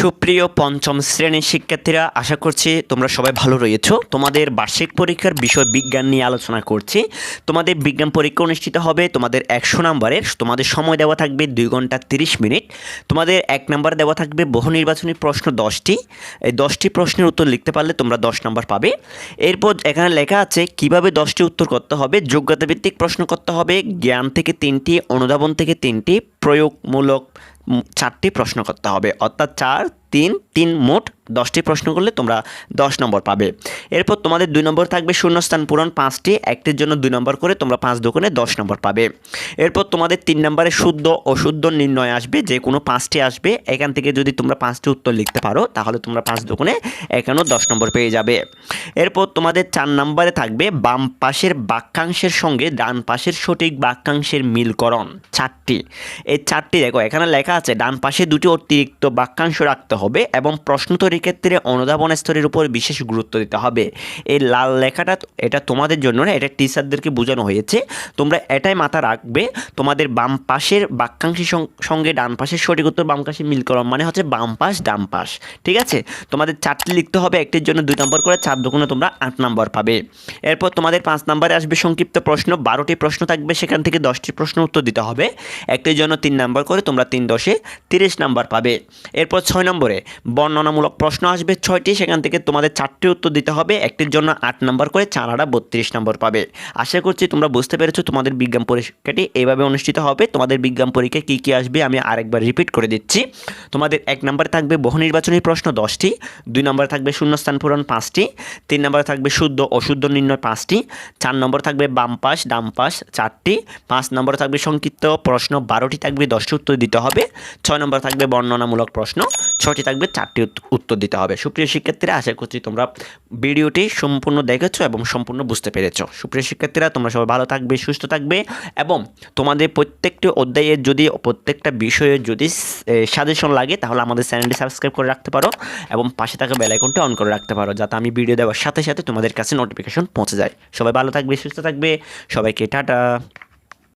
সুপ্রিয় পঞ্চম শ্রেণীর শিক্ষার্থীরা, আশা করছি তোমরা সবাই ভালো রয়েছো। তোমাদের বার্ষিক পরীক্ষার বিষয় বিজ্ঞান নিয়ে আলোচনা করছি। তোমাদের বিজ্ঞান পরীক্ষা অনুষ্ঠিত হবে তোমাদের 100 নম্বরের। তোমাদের সময় দেওয়া থাকবে 2 ঘন্টা 30 মিনিট। তোমাদের 1 নম্বর দেওয়া থাকবে বহু নির্বাচনী প্রশ্ন 10টি। এই 10টি প্রশ্নের উত্তর লিখতে পারলে তোমরা 10 নম্বর পাবে। এরপর এখানে লেখা আছে কিভাবে 10টি উত্তর করতে হবে। যোগ্যতা ভিত্তিক প্রশ্ন করতে হবে, জ্ঞান থেকে 3টি, অনুধাবন থেকে 3টি, প্রয়োগমূলক 4টি প্রশ্ন করতে হবে। অর্থাৎ 4, 3, 3 মোট 10টি প্রশ্ন করলে তোমরা 10 নম্বর পাবে। এরপর তোমাদের 2 নম্বর থাকবে শূন্যস্থান পূরণ 5টি, একটির জন্য 2 নম্বর করে তোমরা 5 দুগুণে 10 নম্বর পাবে। এরপর তোমাদের 3 নম্বরে শুদ্ধ অশুদ্ধ নির্ণয় আসবে, যে কোনো 5টি আসবে। এখান থেকে যদি তোমরা 5টি উত্তর লিখতে পারো তাহলে তোমরা 5 দুগুণে এখানেও 10 নম্বর পেয়ে যাবে। এরপর তোমাদের 4 নম্বরে থাকবে বাম পাশের বাক্যাংশের সঙ্গে ডান পাশের সঠিক বাক্যাংশের মিলকরণ 4টি। এই 4টি দেখো এখানে লেখা আছে ডান পাশে 2টি অতিরিক্ত বাক্যাংশ রাখতে হবে এবং প্রশ্ন তৈরির ক্ষেত্রে অনুধাবন স্তরের উপর বিশেষ গুরুত্ব দিতে হবে। এই লাল লেখাটা এটা তোমাদের জন্য না, এটা টিচারদেরকে বোঝানো হয়েছে। তোমরা এটাই মাথা রাখবে, তোমাদের বাম পাশের বাক্যাংশের সঙ্গে ডান পাশের সঠিক উত্তর বাম পাশে মিলকরণ মানে হচ্ছে বাম পাশ ডান পাশ। ঠিক আছে, তোমাদের 4টি লিখতে হবে, একটির জন্য 2 নম্বর করে, 4 দুগুণে তোমরা 8 নম্বর পাবে। এরপর তোমাদের 5 নম্বরে আসবে সংক্ষিপ্ত প্রশ্ন, 12টি প্রশ্ন থাকবে, সেখান থেকে 10টি প্রশ্ন উত্তর দিতে হবে। একটির জন্য 3 নম্বর করে, তোমরা 3 10 30 নম্বর পাবে। এরপর 6 নম্বরে বর্ণনামূলক প্রশ্ন আসবে 6টি, সেখান থেকে তোমাদের 4টি উত্তর দিতে হবে, একটির জন্য 8 নম্বর করে, 4 8 32 নম্বর পাবে। আশা করছি তোমরা বুঝতে পেরেছো তোমাদের বিজ্ঞান পরীক্ষাটি এইভাবে অনুষ্ঠিত হবে। তোমাদের বিজ্ঞান পরীক্ষায় কী কী আসবে আমি আরেকবার রিপিট করে দিচ্ছি। তোমাদের 1 নম্বরে থাকবে বহু নির্বাচনী প্রশ্ন 10টি, 2 নম্বরে থাকবে শূন্যস্থান পূরণ 5টি, 3 নম্বরে থাকবে শুদ্ধ অশুদ্ধ নির্ণয় 5টি, 4 নম্বর থাকবে বাম পাশ ডান পাশ 4টি, 5 নম্বরে থাকবে সংক্ষিপ্ত প্রশ্ন 12টি থাকবে, 10টি উত্তর দিতে হবে, 6 নম্বর থাকবে বর্ণনামূলক প্রশ্ন 6টি থাকবে, 4টি উত্তর দিতে হবে। সুপ্রিয় শিক্ষার্থীরা, আশা করছি তোমরা ভিডিওটি সম্পূর্ণ দেখেছো এবং সম্পূর্ণ বুঝতে পেরেছো। সুপ্রিয় শিক্ষার্থীরা, তোমরা সবাই ভালো থাকবে, সুস্থ থাকবে এবং তোমাদের প্রত্যেকটি অধ্যায়ের যদি প্রত্যেকটা বিষয়ে যদি সাজেশন লাগে তাহলে আমাদের চ্যানেলটি সাবস্ক্রাইব করে রাখতে পারো এবং পাশে থাকা বেল আইকনটি অন করে রাখতে পারো, যাতে আমি ভিডিও দেওয়ার সাথে সাথে তোমাদের কাছে নোটিফিকেশন পৌঁছে যায়। সবাই ভালো থাকবে, সুস্থ থাকবে, সবাইকে টাটা।